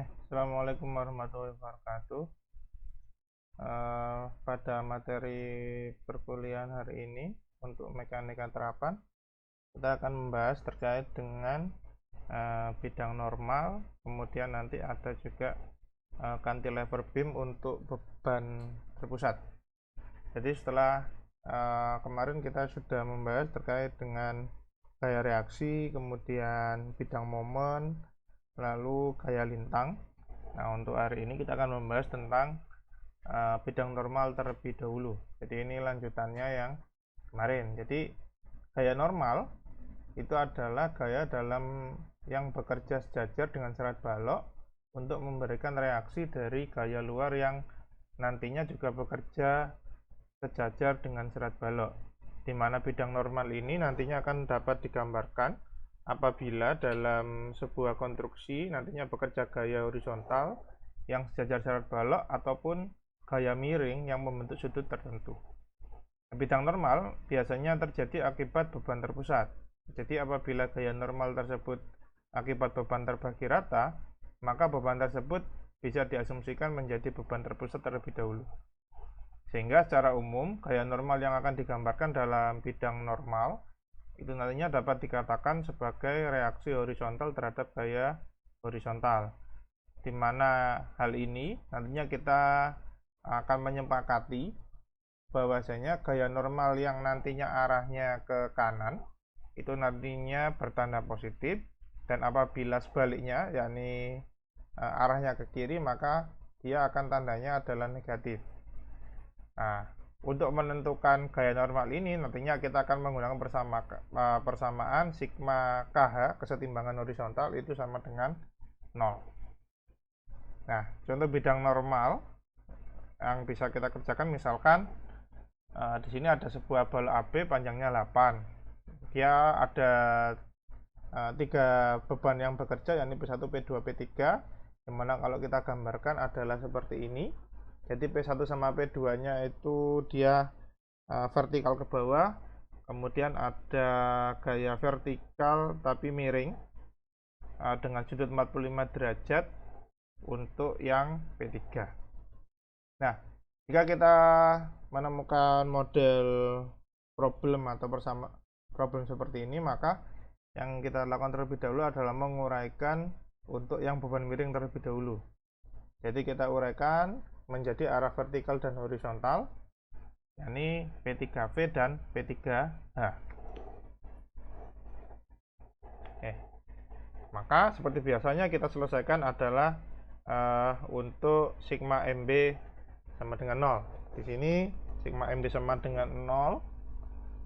Assalamualaikum warahmatullahi wabarakatuh. Pada materi perkuliahan hari ini untuk mekanika terapan, kita akan membahas terkait dengan bidang normal, kemudian nanti ada juga cantilever beam untuk beban terpusat. Jadi setelah kemarin kita sudah membahas terkait dengan gaya reaksi, kemudian bidang momen, lalu gaya lintang. Nah, untuk hari ini kita akan membahas tentang bidang normal terlebih dahulu. Jadi ini lanjutannya yang kemarin. Jadi gaya normal itu adalah gaya dalam yang bekerja sejajar dengan serat balok untuk memberikan reaksi dari gaya luar yang nantinya juga bekerja sejajar dengan serat balok. Di mana bidang normal ini nantinya akan dapat digambarkan apabila dalam sebuah konstruksi nantinya bekerja gaya horizontal yang sejajar serat balok ataupun gaya miring yang membentuk sudut tertentu. Bidang normal biasanya terjadi akibat beban terpusat. Jadi apabila gaya normal tersebut akibat beban terbagi rata, maka beban tersebut bisa diasumsikan menjadi beban terpusat terlebih dahulu. Sehingga secara umum gaya normal yang akan digambarkan dalam bidang normal itu nantinya dapat dikatakan sebagai reaksi horizontal terhadap gaya horizontal, di mana hal ini nantinya kita akan menyepakati bahwasanya gaya normal yang nantinya arahnya ke kanan itu nantinya bertanda positif, dan apabila sebaliknya yakni arahnya ke kiri maka dia akan tandanya adalah negatif. Nah, untuk menentukan gaya normal ini nantinya kita akan menggunakan persamaan sigma KH, kesetimbangan horizontal, itu sama dengan 0. Nah, contoh bidang normal yang bisa kita kerjakan misalkan di sini ada sebuah balok AB panjangnya 8. Dia ada 3 beban yang bekerja, yakni P1, P2, P3, dimana kalau kita gambarkan adalah seperti ini. Jadi P1 sama P2 nya itu dia vertikal ke bawah, kemudian ada gaya vertikal tapi miring dengan sudut 45 derajat untuk yang P3. Nah, jika kita menemukan model problem atau problem seperti ini, maka yang kita lakukan terlebih dahulu adalah menguraikan untuk yang beban miring terlebih dahulu. Jadi kita uraikan menjadi arah vertikal dan horizontal, yakni P3V dan P3H. Maka seperti biasanya kita selesaikan adalah untuk sigma MB sama dengan 0. Di sini sigma MB sama dengan 0.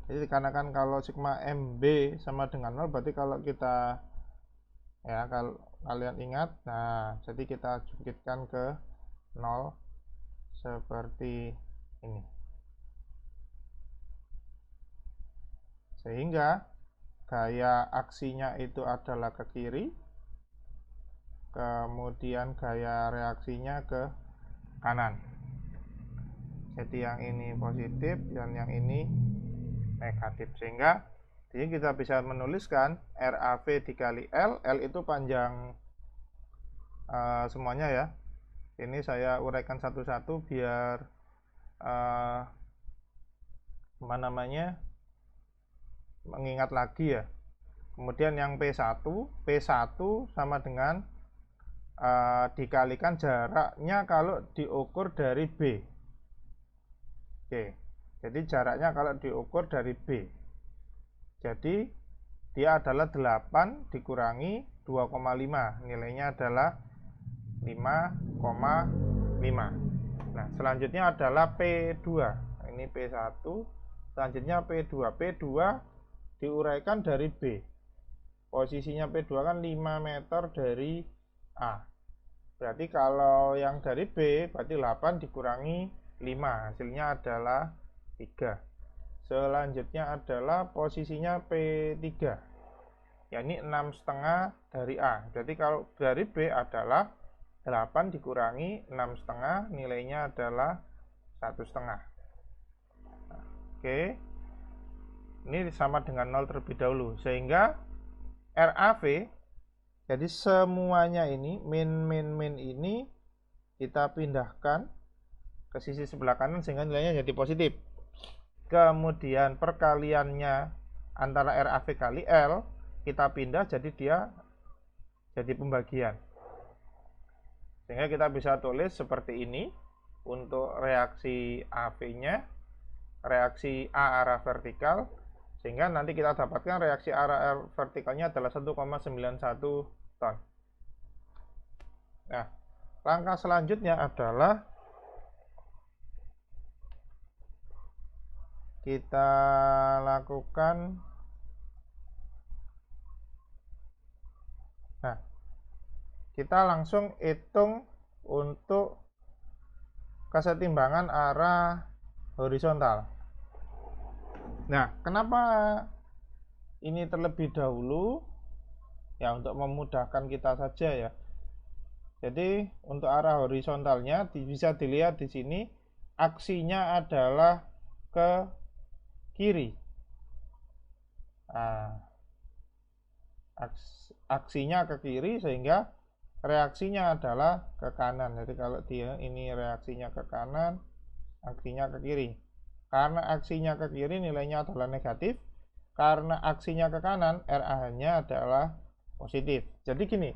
Jadi dikarenakan kalau sigma MB sama dengan 0 berarti kalau kita kalau kalian ingat, nah jadi kita jungkitkan ke 0 seperti ini. Sehingga gaya aksinya itu adalah ke kiri, kemudian gaya reaksinya ke kanan. Jadi yang ini positif dan yang ini negatif, sehingga jadi kita bisa menuliskan RAV dikali L. L itu panjang semuanya ya. Ini saya uraikan satu-satu biar mengingat lagi ya. Kemudian yang P1 sama dengan dikalikan jaraknya kalau diukur dari B. Oke, jadi jaraknya kalau diukur dari B, jadi dia adalah 8 dikurangi 2,5, nilainya adalah 5,5. Nah, selanjutnya adalah P2. Ini P1, selanjutnya P2. P2 diuraikan dari B. Posisinya P2 kan 5 meter dari A. Berarti kalau yang dari B berarti 8 dikurangi 5, hasilnya adalah 3. Selanjutnya adalah posisinya P3, yakni 6,5 dari A. Jadi kalau dari B adalah 8 dikurangi 6,5, nilainya adalah 1,5. Oke, ini sama dengan 0 terlebih dahulu, sehingga RAV Jadi semuanya ini min ini kita pindahkan ke sisi sebelah kanan sehingga nilainya jadi positif. Kemudian perkaliannya antara RAV kali L kita pindah jadi dia jadi pembagian. Sehingga kita bisa tulis seperti ini untuk reaksi AV-nya, reaksi A arah vertikal, sehingga nanti kita dapatkan reaksi arah vertikalnya adalah 1,91 ton. Nah, langkah selanjutnya adalah kita lakukan, nah, kita langsung hitung untuk kesetimbangan arah horizontal. Nah, kenapa ini terlebih dahulu? Ya, untuk memudahkan kita saja ya. Jadi, untuk arah horizontalnya bisa dilihat di sini, aksinya adalah ke kiri. Nah, aksinya ke kiri sehingga reaksinya adalah ke kanan. Jadi kalau dia ini reaksinya ke kanan, aksinya ke kiri. Karena aksinya ke kiri nilainya adalah negatif. Karena aksinya ke kanan, RA-nya adalah positif. Jadi gini,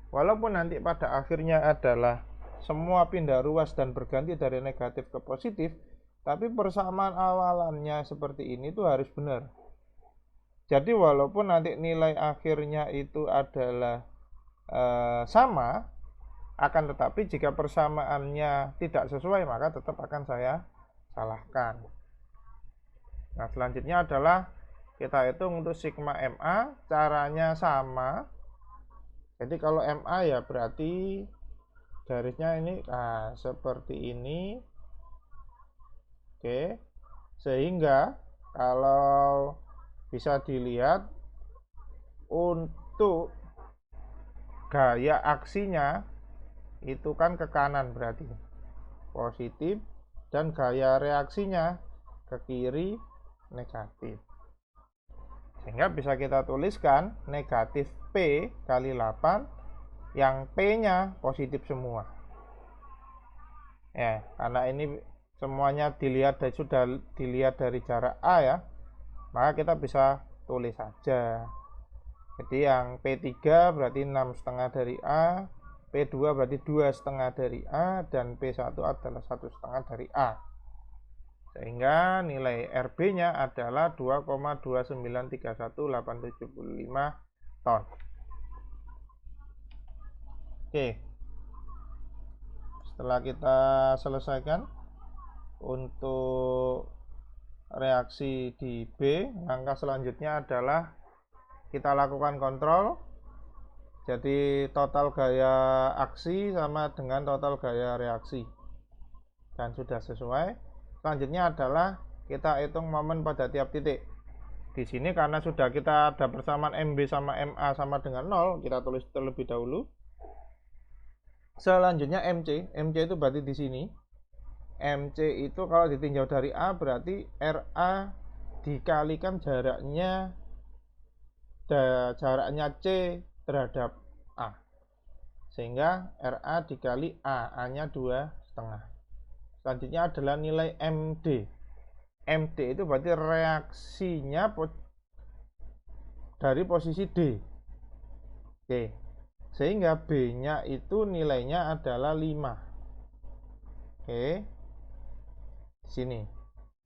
walaupun nanti pada akhirnya adalah semua pindah ruas dan berganti dari negatif ke positif, tapi persamaan awalannya seperti ini tuh harus benar. Jadi walaupun nanti nilai akhirnya itu adalah sama, akan tetapi jika persamaannya tidak sesuai maka tetap akan saya salahkan. Nah, selanjutnya adalah kita hitung untuk sigma MA, caranya sama. Jadi kalau MA ya berarti garisnya ini seperti ini. Oke. Sehingga kalau bisa dilihat untuk gaya aksinya itu kan ke kanan berarti positif, dan gaya reaksinya ke kiri negatif. Sehingga bisa kita tuliskan negatif P kali 8 yang P-nya positif semua. Ya, karena ini semuanya sudah dilihat dari jarak A ya, maka kita bisa tulis saja. Jadi yang P3 berarti 6,5 dari A, P2 berarti 2,5 dari A, dan P1 adalah 1,5 dari A. Sehingga nilai RB-nya adalah 2,2931875 ton. Oke. Setelah kita selesaikan untuk reaksi di B, langkah selanjutnya adalah kita lakukan kontrol. Jadi total gaya aksi sama dengan total gaya reaksi, dan sudah sesuai. Selanjutnya adalah kita hitung momen pada tiap titik. Di sini karena sudah kita ada persamaan MB sama MA sama dengan 0, kita tulis terlebih dahulu. Selanjutnya MC itu berarti di sini. MC itu kalau ditinjau dari A berarti RA dikalikan jaraknya C terhadap A, sehingga RA dikali A-nya 2,5. Selanjutnya adalah nilai MD. MD itu berarti reaksinya dari posisi D. Oke. Sehingga B-nya itu nilainya adalah 5. Oke. Di sini.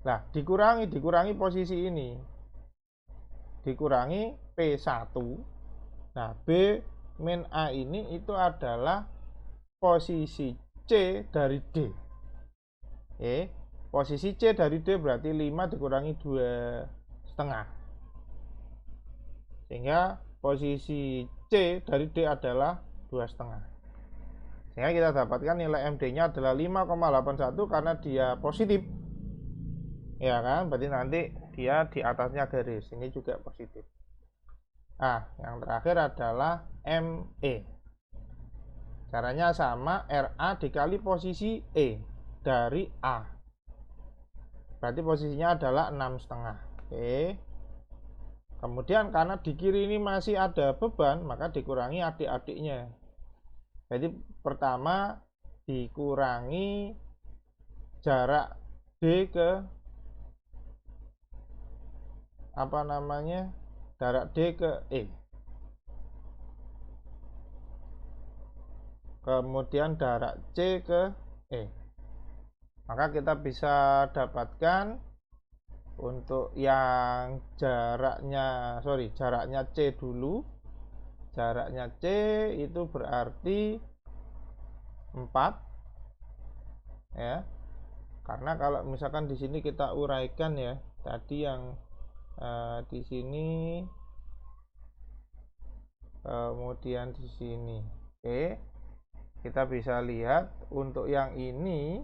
Nah, dikurangi posisi ini. Dikurangi P1. Nah, B min A ini itu adalah posisi C dari D. Posisi C dari D berarti 5 dikurangi 2,5. Sehingga posisi C dari D adalah 2,5. Sehingga kita dapatkan nilai MD-nya adalah 5,81 karena dia positif. Ya kan? Berarti nanti dia di atasnya garis. Ini juga positif. Nah, yang terakhir adalah ME. Caranya sama, RA dikali posisi E dari A. Berarti posisinya adalah 6,5. Oke. Kemudian karena di kiri ini masih ada beban, maka dikurangi adik-adiknya. Jadi pertama dikurangi jarak D ke jarak D ke E. Kemudian jarak C ke E. Maka kita bisa dapatkan untuk yang jaraknya C dulu. Jaraknya C itu berarti 4 ya. Karena kalau misalkan di sini kita uraikan ya, tadi yang di sini kemudian di sini. Oke. Kita bisa lihat untuk yang ini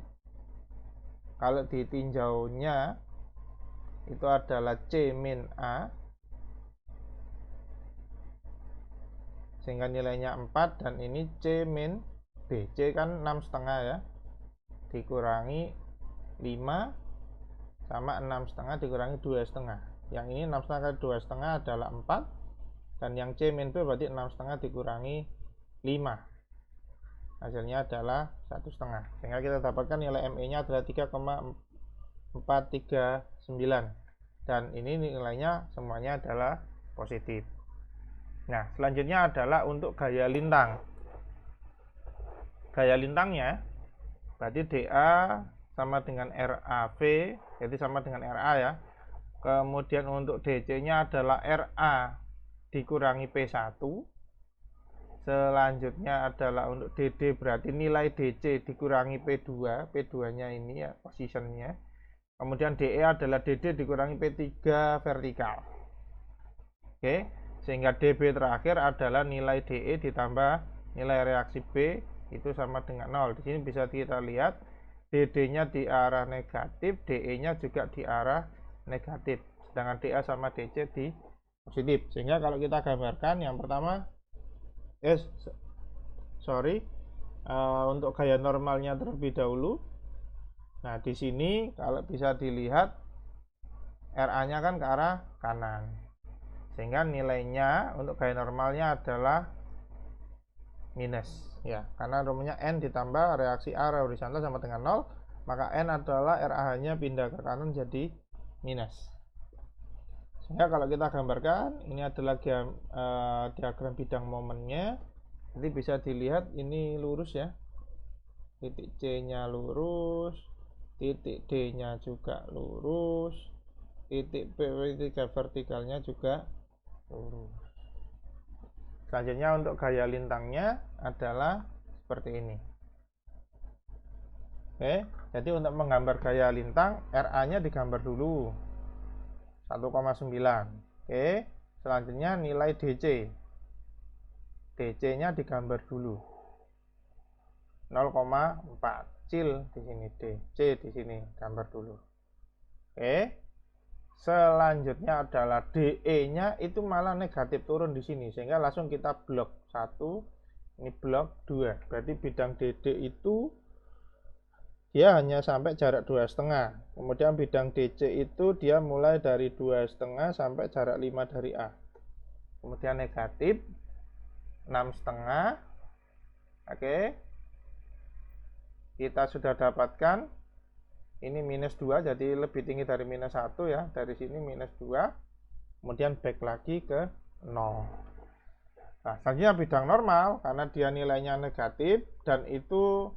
kalau ditinjaunya itu adalah C min A, sehingga nilainya 4, dan ini C min B. C kan 6,5 ya, dikurangi 5 sama 6,5 dikurangi 2,5. Yang ini 6,5 kali 2,5 adalah 4, dan yang C min B berarti 6,5 dikurangi 5, hasilnya adalah 1,5. Sehingga kita dapatkan nilai ME nya adalah 3,439, dan ini nilainya semuanya adalah positif. Nah, selanjutnya adalah untuk gaya lintang. Gaya lintangnya berarti DA sama dengan RAV, jadi sama dengan RA ya. Kemudian untuk DC nya adalah RA dikurangi P1. Selanjutnya adalah untuk DD berarti nilai DC dikurangi P2, P2 nya ini ya positionnya. Kemudian DE adalah DD dikurangi P3 vertikal. Oke, sehingga DB terakhir adalah nilai DE ditambah nilai reaksi B itu sama dengan 0. Di sini bisa kita lihat DD-nya di arah negatif, DE-nya juga di arah negatif, sedangkan DA sama DC di positif. Sehingga kalau kita gambarkan yang pertama untuk gaya normalnya terlebih dahulu. Nah, di sini kalau bisa dilihat RA-nya kan ke arah kanan, sehingga nilainya untuk gaya normalnya adalah minus ya, karena rumusnya N ditambah reaksi A horizontal sama dengan 0, maka N adalah RA-nya pindah ke kanan jadi minus. Sehingga kalau kita gambarkan, ini adalah diagram bidang momennya. Jadi bisa dilihat ini lurus ya, titik C-nya lurus, titik D-nya juga lurus, titik P3 vertikalnya juga lurus. Selanjutnya untuk gaya lintangnya adalah seperti ini. Oke, jadi untuk menggambar gaya lintang, RA-nya digambar dulu 1,9. Oke, selanjutnya nilai DC. DC-nya digambar dulu 0,4. Cil di sini D, C di sini gambar dulu. Oke. Selanjutnya adalah DE-nya itu malah negatif turun di sini, sehingga langsung kita blok 1, ini blok 2. Berarti bidang DD itu dia hanya sampai jarak 2,5. Kemudian bidang DC itu dia mulai dari 2,5 sampai jarak 5 dari A. Kemudian negatif 6,5. Oke. Kita sudah dapatkan ini minus 2, jadi lebih tinggi dari minus 1 ya. Dari sini minus 2, kemudian back lagi ke 0. Nah, selanjutnya bidang normal, karena dia nilainya negatif dan itu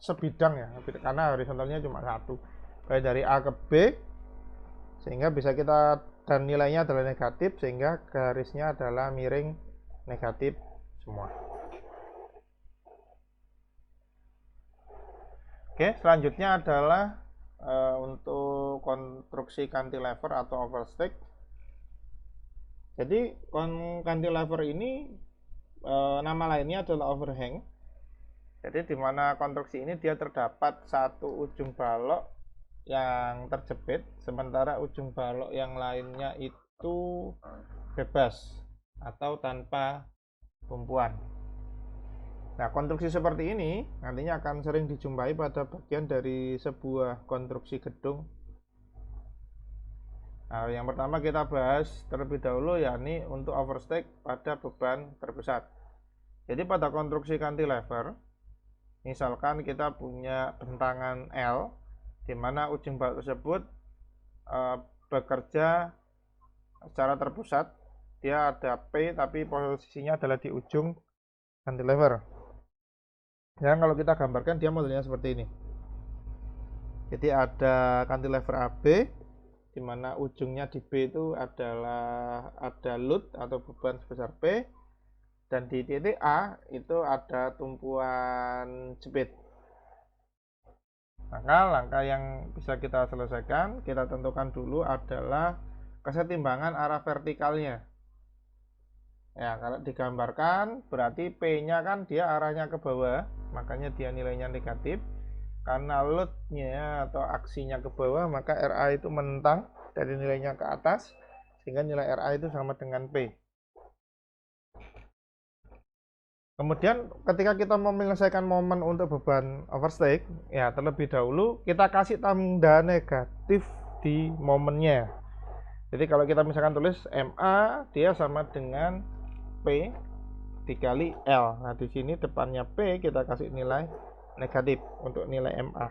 sebidang ya, karena horizontalnya cuma 1, baik dari A ke B, sehingga bisa kita, dan nilainya adalah negatif, sehingga garisnya adalah miring negatif semua. Oke, selanjutnya adalah untuk konstruksi cantilever atau overstick. Jadi cantilever ini nama lainnya adalah overhang. Jadi di mana konstruksi ini dia terdapat satu ujung balok yang terjepit, sementara ujung balok yang lainnya itu bebas atau tanpa tumpuan. Nah, konstruksi seperti ini nantinya akan sering dijumpai pada bagian dari sebuah konstruksi gedung. Nah, yang pertama kita bahas terlebih dahulu yakni untuk overstake pada beban terpusat. Jadi pada konstruksi cantilever, misalkan kita punya bentangan L, di mana ujung baut tersebut bekerja secara terpusat, dia ada P tapi posisinya adalah di ujung cantilever. Ya, kalau kita gambarkan dia modelnya seperti ini. Jadi ada cantilever AB, di mana ujungnya di B itu adalah ada load atau beban sebesar P, dan di titik A itu ada tumpuan jepit. Maka langkah yang bisa kita selesaikan, kita tentukan dulu adalah kesetimbangan arah vertikalnya. Ya, kalau digambarkan berarti P-nya kan dia arahnya ke bawah, makanya dia nilainya negatif. Karena load-nya atau aksinya ke bawah, maka RA itu menentang dari nilainya ke atas, sehingga nilai RA itu sama dengan P. Kemudian ketika kita mau menyelesaikan momen untuk beban overstake, ya terlebih dahulu kita kasih tanda negatif di momennya. Jadi kalau kita misalkan tulis MA, dia sama dengan P dikali L. Nah, di sini depannya P kita kasih nilai negatif untuk nilai MA.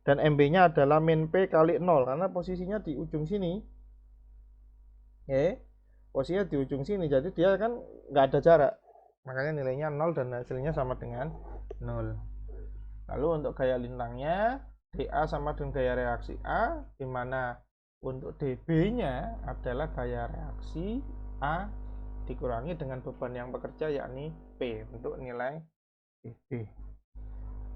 Dan MB-nya adalah min P kali 0 karena posisinya di ujung sini. Posisinya di ujung sini, jadi dia kan nggak ada jarak. Makanya nilainya 0 dan hasilnya sama dengan 0. Lalu untuk gaya lintangnya, dA sama dengan gaya reaksi A, di mana untuk dB-nya adalah gaya reaksi A dikurangi dengan beban yang bekerja yakni P untuk nilai dB.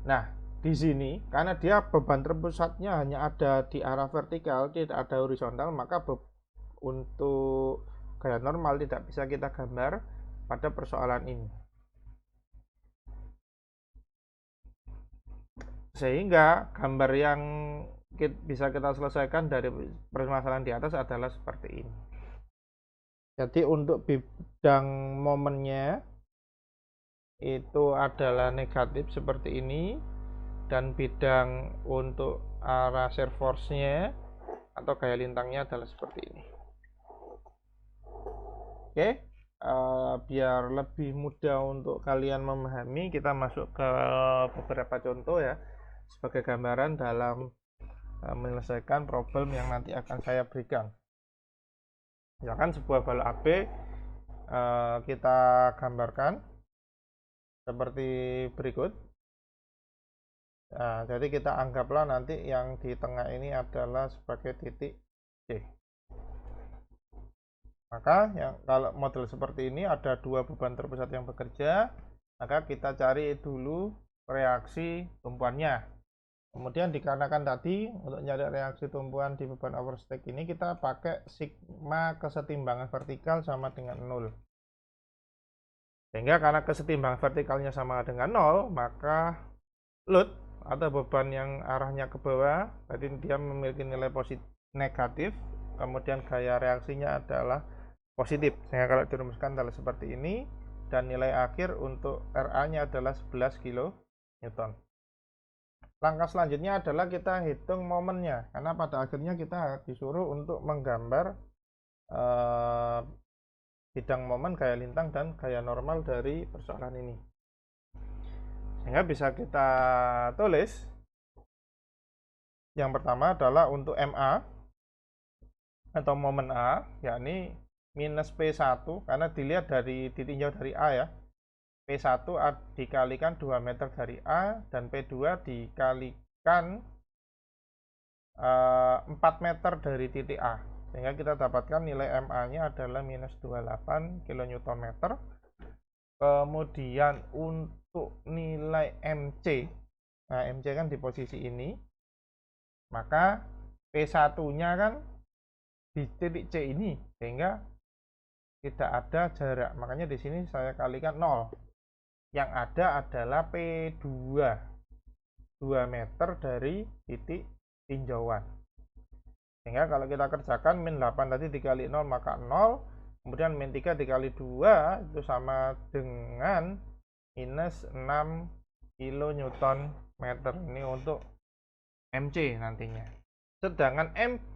Nah, di sini karena dia beban terpusatnya hanya ada di arah vertikal, tidak ada horizontal, maka untuk gaya normal tidak bisa kita gambar pada persoalan ini. Sehingga gambar yang bisa kita selesaikan dari permasalahan di atas adalah seperti ini. Jadi untuk bidang momennya itu adalah negatif seperti ini, dan bidang untuk arah shear force-nya atau gaya lintangnya adalah seperti ini. Oke. Biar lebih mudah untuk kalian memahami, kita masuk ke beberapa contoh ya sebagai gambaran dalam menyelesaikan problem yang nanti akan saya berikan. Misalkan sebuah balok AB kita gambarkan seperti berikut. Nah, jadi kita anggaplah nanti yang di tengah ini adalah sebagai titik C. Maka kalau model seperti ini ada dua beban terpusat yang bekerja, maka kita cari dulu reaksi tumpuannya. Kemudian dikarenakan tadi untuk mencari reaksi tumpuan di beban overstake ini kita pakai sigma kesetimbangan vertikal sama dengan 0. Sehingga karena kesetimbangan vertikalnya sama dengan 0, maka load atau beban yang arahnya ke bawah, berarti dia memiliki nilai positif negatif, kemudian gaya reaksinya adalah positif, sehingga kalau dirumuskan adalah seperti ini, dan nilai akhir untuk RA-nya adalah 11 kN. Langkah selanjutnya adalah kita hitung momennya, karena pada akhirnya kita disuruh untuk menggambar bidang momen, gaya lintang, dan gaya normal dari persoalan ini. Sehingga bisa kita tulis, yang pertama adalah untuk MA atau momen A, yakni minus P1, karena dilihat dari ditinjau dari A ya, P1 dikalikan 2 meter dari A, dan P2 dikalikan 4 meter dari titik A, sehingga kita dapatkan nilai MA nya adalah minus 28 kN. Kemudian untuk nilai MC, nah MC kan di posisi ini, maka P1 nya kan di titik C ini, sehingga tidak ada jarak, makanya di sini saya kalikan 0. Yang ada adalah P2, 2 meter dari titik tinjauan. Sehingga kalau kita kerjakan min 8 tadi dikali 0 maka 0, kemudian min 3 dikali 2 itu sama dengan minus 6 kN meter. Ini untuk MC nantinya. Sedangkan MB,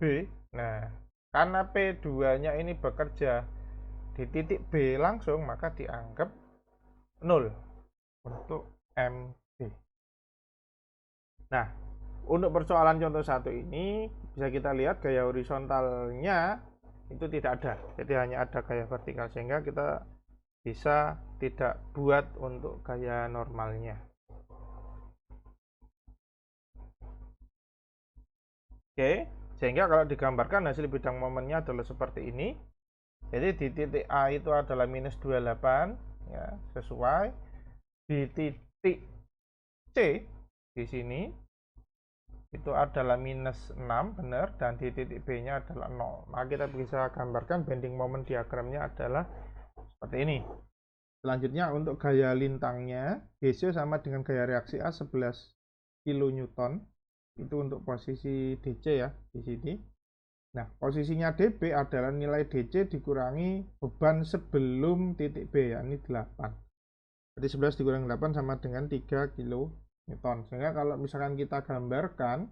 nah Karena P2-nya ini bekerja di titik B langsung, maka dianggap 0 untuk MB. Nah, untuk persoalan contoh satu ini bisa kita lihat gaya horizontalnya itu tidak ada, jadi hanya ada gaya vertikal, sehingga kita bisa tidak buat untuk gaya normalnya. Oke, sehingga kalau digambarkan hasil bidang momennya adalah seperti ini. Jadi di titik A itu adalah minus 28 ya, sesuai. Di titik C di sini itu adalah minus 6 benar, dan di titik B nya adalah 0. Maka kita bisa gambarkan bending moment diagramnya adalah seperti ini. Selanjutnya untuk gaya lintangnya, Hesio sama dengan gaya reaksi A 11 kN. Itu untuk posisi DC ya di sini. Nah, posisinya DB adalah nilai DC dikurangi beban sebelum titik B, ya ini 8. Jadi 11 dikurangi 8 sama dengan 3 kN. Sehingga kalau misalkan kita gambarkan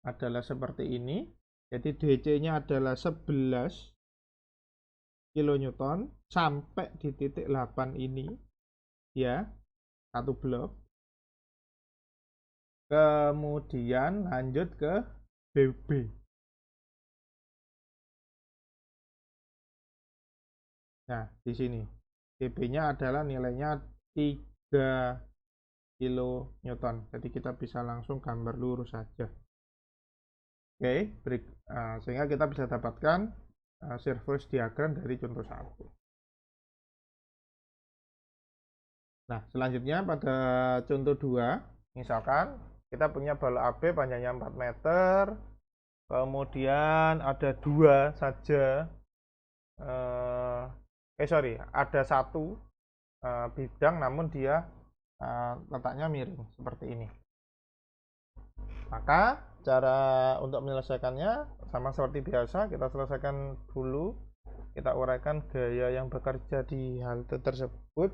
adalah seperti ini. Jadi DC-nya adalah 11 kN sampai di titik 8 ini ya, satu blok. Kemudian lanjut ke BB. Nah, di sini BB-nya adalah nilainya 3 kN. Jadi kita bisa langsung gambar lurus saja. Oke, sehingga kita bisa dapatkan surface diagram dari contoh 1. Nah, selanjutnya pada contoh 2, misalkan kita punya balok AB panjangnya 4 meter, kemudian ada dua saja, ada satu bidang namun dia letaknya miring seperti ini. Maka cara untuk menyelesaikannya sama seperti biasa, kita selesaikan dulu, kita uraikan gaya yang bekerja di halte tersebut,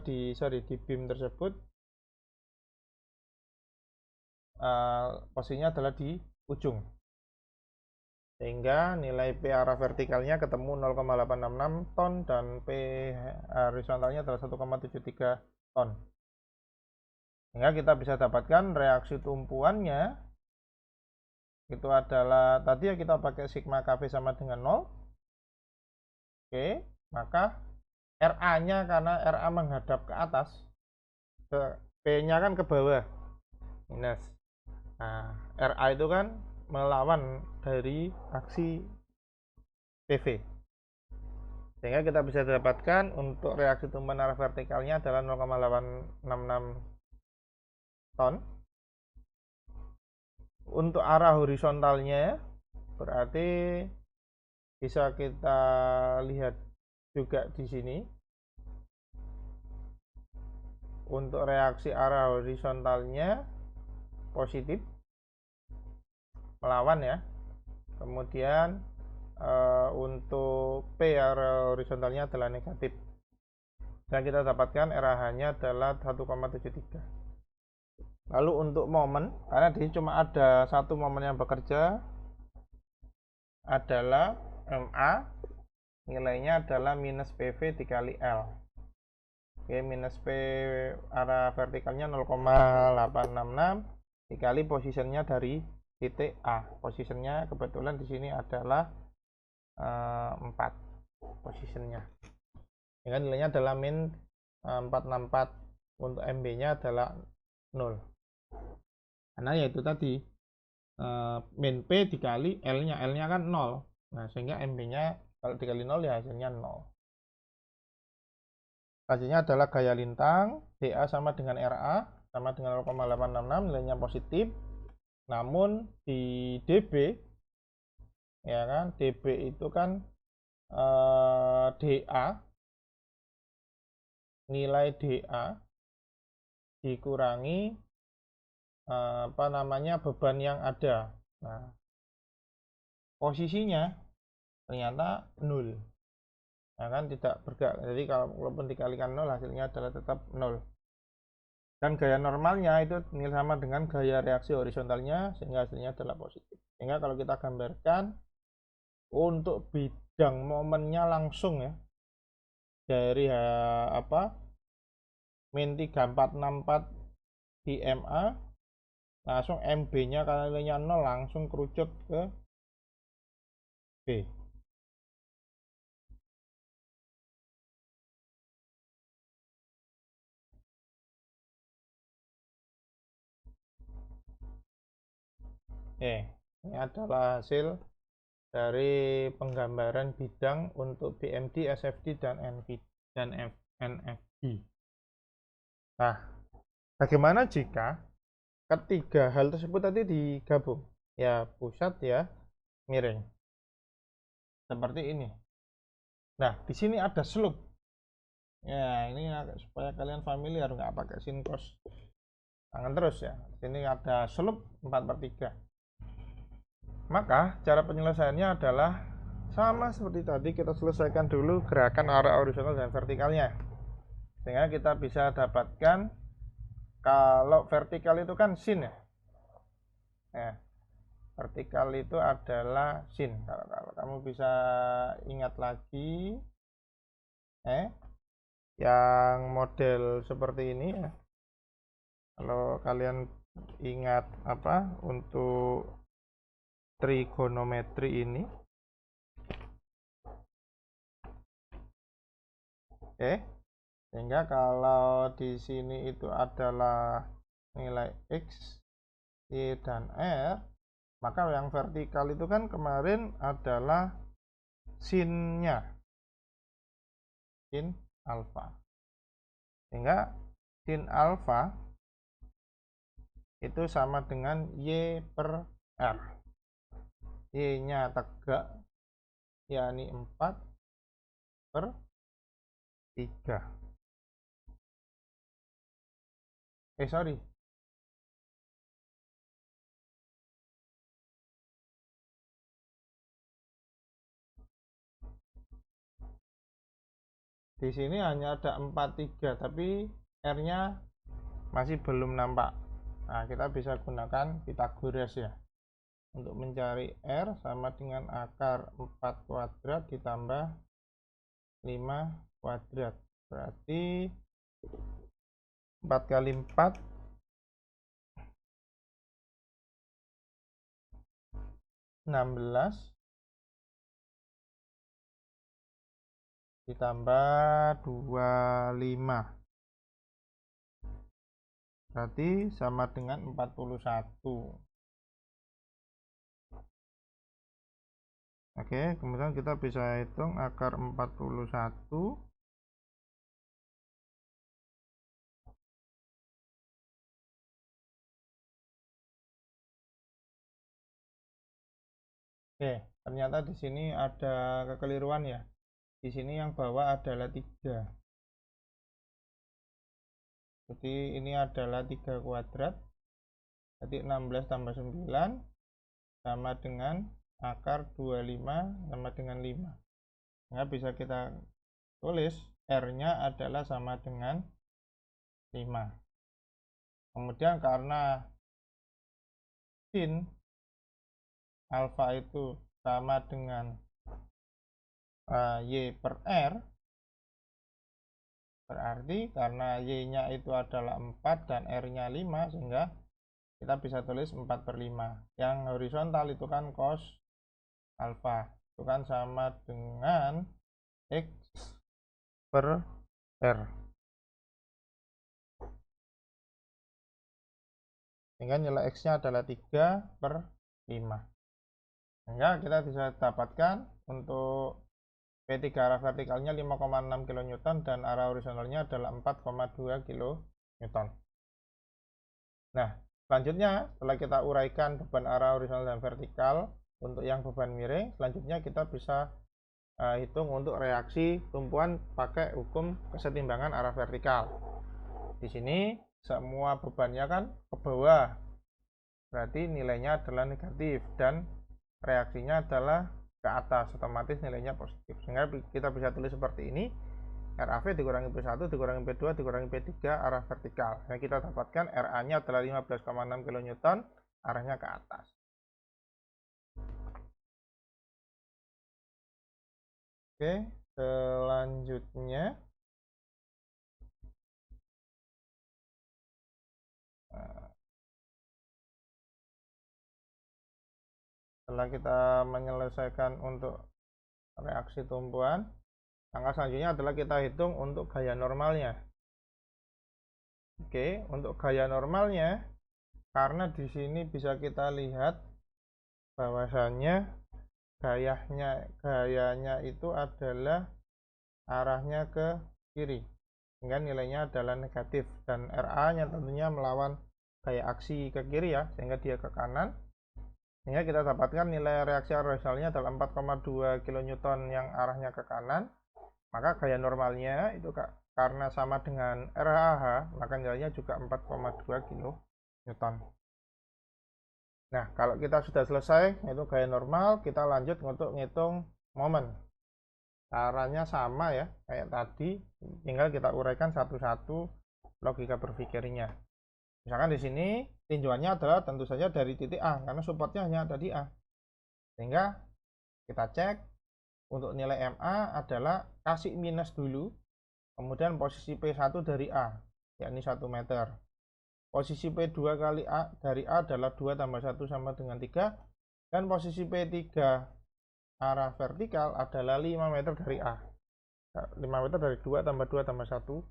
di beam tersebut. Posisinya adalah di ujung, sehingga nilai P arah vertikalnya ketemu 0,866 ton dan P horizontalnya adalah 1,73 ton. Sehingga kita bisa dapatkan reaksi tumpuannya itu adalah tadi ya, kita pakai sigma Kv sama dengan 0. Oke, maka RA-nya karena RA menghadap ke atas, P-nya kan ke bawah, minus. Nah, RA itu kan melawan dari aksi PV, sehingga kita bisa dapatkan untuk reaksi tumpuan arah vertikalnya adalah 0,866 ton. Untuk arah horizontalnya berarti bisa kita lihat juga di sini. Untuk reaksi arah horizontalnya positif, melawan ya. Kemudian untuk P arah horizontalnya adalah negatif, dan kita dapatkan RH-nya adalah 1,73. Lalu untuk momen, karena di sini cuma ada satu momen yang bekerja, adalah MA, nilainya adalah minus PV dikali L. Oke, minus P arah vertikalnya 0,866 dikali posisinya dari titik A. Posisinya kebetulan di sini adalah 4 posisinya. Dengan nilainya adalah min 464, untuk MB-nya adalah 0. Karena yaitu tadi min P dikali L-nya, L-nya kan 0. Nah, sehingga MB-nya kalau dikali 0 ya hasilnya 0. Hasilnya adalah gaya lintang, DA sama dengan RA, sama dengan 0,866, nilainya positif. Namun di DB, ya kan, DB itu kan DA, nilai DA dikurangi beban yang ada. Nah, posisinya ternyata 0. Nah, kan tidak bergerak. Jadi kalau walaupun dikalikan 0 hasilnya adalah tetap 0. Dan gaya normalnya itu nilai sama dengan gaya reaksi horizontalnya, sehingga hasilnya adalah positif. Sehingga kalau kita gambarkan untuk bidang momennya langsung ya, dari min 3464 di MA, langsung MB nya kalinya 0, langsung kerucut ke B. Ini adalah hasil dari penggambaran bidang untuk BMD, SFD, dan NFD. Nah, bagaimana jika ketiga hal tersebut tadi digabung? Ya, pusat ya, miring. Seperti ini. Nah, di sini ada slope. Ya, ini supaya kalian familiar, nggak pakai sin cos tangan terus ya. Sini ada slope 4/3. Maka cara penyelesaiannya adalah sama seperti tadi, kita selesaikan dulu gerakan arah horizontal dan vertikalnya, sehingga kita bisa dapatkan kalau vertikal itu kan sin ya. Vertikal itu adalah sin. Kalau kamu bisa ingat lagi yang model seperti ini ya. Kalau kalian ingat untuk trigonometri ini, sehingga kalau di sini itu adalah nilai X, Y, dan R, maka yang vertikal itu kan kemarin adalah sinnya, sin alfa, sehingga sin alfa itu sama dengan Y per R. Y nya tegak, yakni 4/3. Sorry, di sini hanya ada 4/3, tapi R nya masih belum nampak. Nah, kita bisa gunakan Pythagoras ya, untuk mencari R sama dengan akar 4 kuadrat ditambah 5 kuadrat, berarti 4 kali 4 16 ditambah 25, berarti sama dengan 41. Oke, kemudian kita bisa hitung akar 41 ternyata di sini ada kekeliruan ya. Di sini yang bawah adalah 3. Jadi ini adalah 3 kuadrat. Jadi 16 tambah 9 sama dengan akar 25 sama dengan 5. Nah, bisa kita tulis R-nya adalah sama dengan 5. Kemudian karena sin alfa itu sama dengan Y per R, berarti karena Y-nya itu adalah 4 dan R-nya 5, sehingga kita bisa tulis 4/5. Yang horizontal itu kan cos alfa, itu kan sama dengan X per R, sehingga nilai X-nya adalah 3/5. Sehingga kita bisa dapatkan untuk P3 arah vertikalnya 5,6 kN dan arah horizontalnya adalah 4,2 kN. Nah, selanjutnya setelah kita uraikan beban arah horizontal dan vertikal untuk yang beban miring, selanjutnya kita bisa hitung untuk reaksi tumpuan pakai hukum kesetimbangan arah vertikal. Di sini semua bebannya kan ke bawah, berarti nilainya adalah negatif, dan reaksinya adalah ke atas, otomatis nilainya positif. Sehingga kita bisa tulis seperti ini, RAV dikurangi P1 dikurangi P2 dikurangi P3 arah vertikal. Nah, kita dapatkan RA nya adalah 15,6 kN, arahnya ke atas. Oke, selanjutnya setelah kita menyelesaikan untuk reaksi tumpuan, langkah selanjutnya adalah kita hitung untuk gaya normalnya. Oke, untuk gaya normalnya, karena di sini bisa kita lihat bahwasannya gayanya itu adalah arahnya ke kiri, sehingga nilainya adalah negatif, dan RA nya tentunya melawan gaya aksi ke kiri ya, sehingga dia ke kanan, sehingga kita dapatkan nilai reaksi horizontalnya adalah 4,2 kN yang arahnya ke kanan. Maka gaya normalnya itu karena sama dengan RHH, maka nilainya juga 4,2 kN. Nah, kalau kita sudah selesai itu gaya normal, kita lanjut untuk ngitung momen. Caranya sama ya kayak tadi, tinggal kita uraikan satu-satu logika berpikirnya. Misalkan di sini tinjauannya adalah tentu saja dari titik A, karena supportnya hanya ada di A. Sehingga kita cek untuk nilai MA adalah kasih minus dulu, kemudian posisi P1 dari A, yakni 1 meter. Posisi P2 kali A dari A adalah 2 tambah 1 sama dengan 3, dan posisi P3 arah vertikal adalah 5 meter dari A. 5 meter dari 2 tambah 2 tambah 1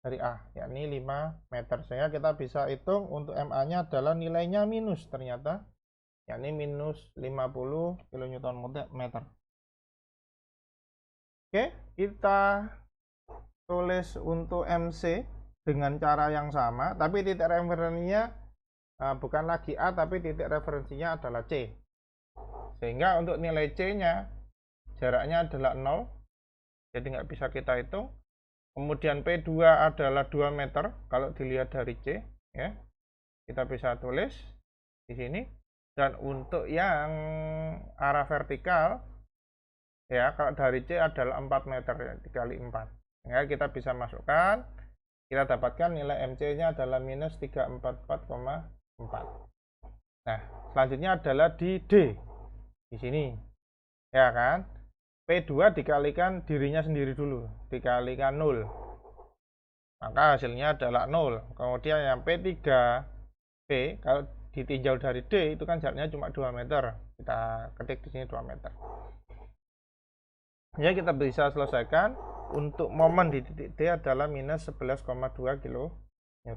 dari A, yakni 5 meter. Sehingga kita bisa hitung untuk MA nya adalah nilainya minus ternyata, yakni minus 50 kN/meter. Oke, kita tulis untuk MC dengan cara yang sama, tapi titik referensinya bukan lagi A, tapi titik referensinya adalah C. Sehingga untuk nilai C nya jaraknya adalah 0, jadi nggak bisa kita hitung. Kemudian P2 adalah 2 meter kalau dilihat dari C ya, kita bisa tulis di sini. Dan untuk yang arah vertikal ya, kalau dari C adalah 4 meter ya, dikali 4. Sehingga kita bisa masukkan, kita dapatkan nilai MC nya adalah minus 344,4. Nah, selanjutnya adalah di D di sini ya kan, P2 dikalikan dirinya sendiri dulu, dikalikan 0, maka hasilnya adalah 0. Kemudian yang P3P kalau ditinjau dari D itu kan jaraknya cuma 2 meter, kita ketik di sini 2 meter. Ya, kita bisa selesaikan untuk momen di titik D adalah minus 11,2 kN.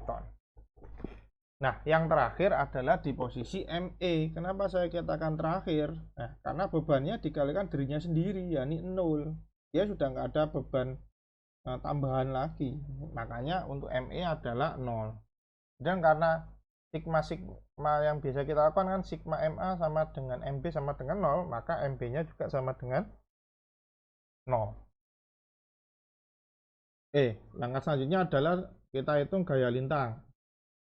Nah, yang terakhir adalah di posisi ME. Kenapa saya katakan terakhir? Nah, karena bebannya dikalikan dirinya sendiri, yakni 0. Dia sudah nggak ada beban tambahan lagi. Makanya untuk ME adalah 0. Dan karena sigma yang biasa kita lakukan kan sigma MA sama dengan MB sama dengan 0, maka MB-nya juga sama dengan 0. Langkah selanjutnya adalah kita hitung gaya lintang.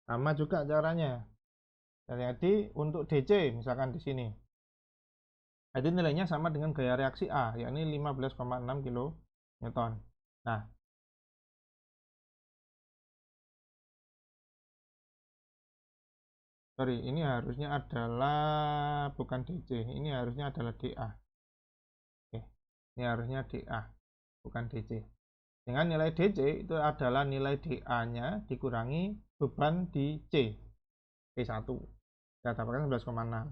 Sama juga caranya. Jadi untuk DC misalkan di sini, itu nilainya sama dengan gaya reaksi A, yakni 15,6 kN. Nah, sorry, ini harusnya adalah bukan DC, ini harusnya adalah DA. Oke, ini harusnya DA, bukan DC. Dengan nilai DC itu adalah nilai DA-nya dikurangi beban di C, P1. Kita dapatkan 11,6.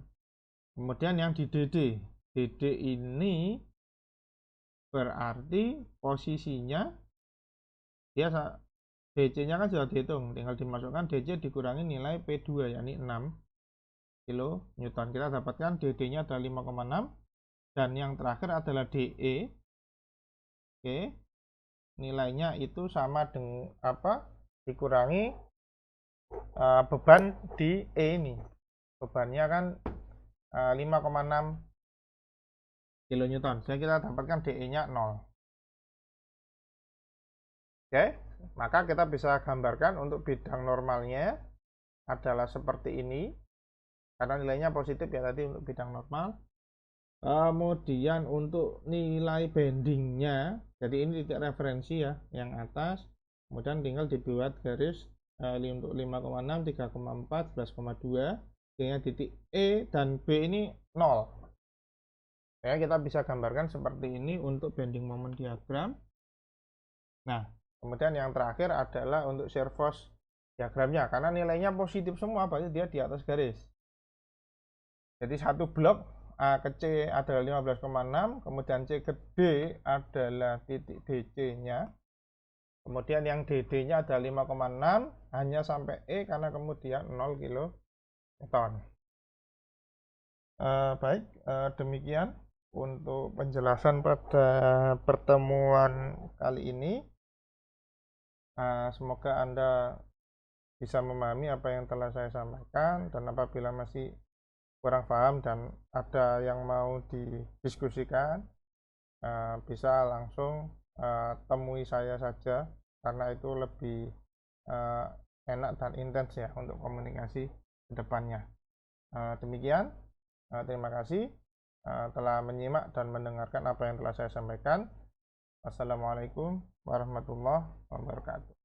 Kemudian yang di DD ini berarti posisinya dia DC-nya kan sudah dihitung, tinggal dimasukkan DC dikurangi nilai P2 yakni 6 kN. Kita dapatkan DD-nya adalah 5,6, dan yang terakhir adalah DE. Oke, nilainya itu sama dengan dikurangi beban di E ini. Bebannya kan 5,6 kN, jadi kita dapatkan DE-nya 0. Oke, maka kita bisa gambarkan untuk bidang normalnya adalah seperti ini, karena nilainya positif ya tadi untuk bidang normal. Kemudian untuk nilai bendingnya, jadi ini titik referensi ya, yang atas, kemudian tinggal dibuat garis untuk 5,6, 3,4, 11,2, sehingga titik E dan B ini 0. Ya, kita bisa gambarkan seperti ini untuk bending moment diagram. Nah, kemudian yang terakhir adalah untuk shear force diagramnya, karena nilainya positif semua, berarti dia di atas garis. Jadi satu blok A ke C adalah 15,6, kemudian C ke D adalah titik DC-nya, kemudian yang DD-nya adalah 5,6, hanya sampai E karena kemudian 0 kiloton. Baik, demikian untuk penjelasan pada pertemuan kali ini. Semoga Anda bisa memahami apa yang telah saya sampaikan, dan apabila masih kurang paham dan ada yang mau didiskusikan, bisa langsung temui saya saja, karena itu lebih enak dan intens ya untuk komunikasi ke depannya. Demikian, terima kasih telah menyimak dan mendengarkan apa yang telah saya sampaikan. Wassalamualaikum warahmatullahi wabarakatuh.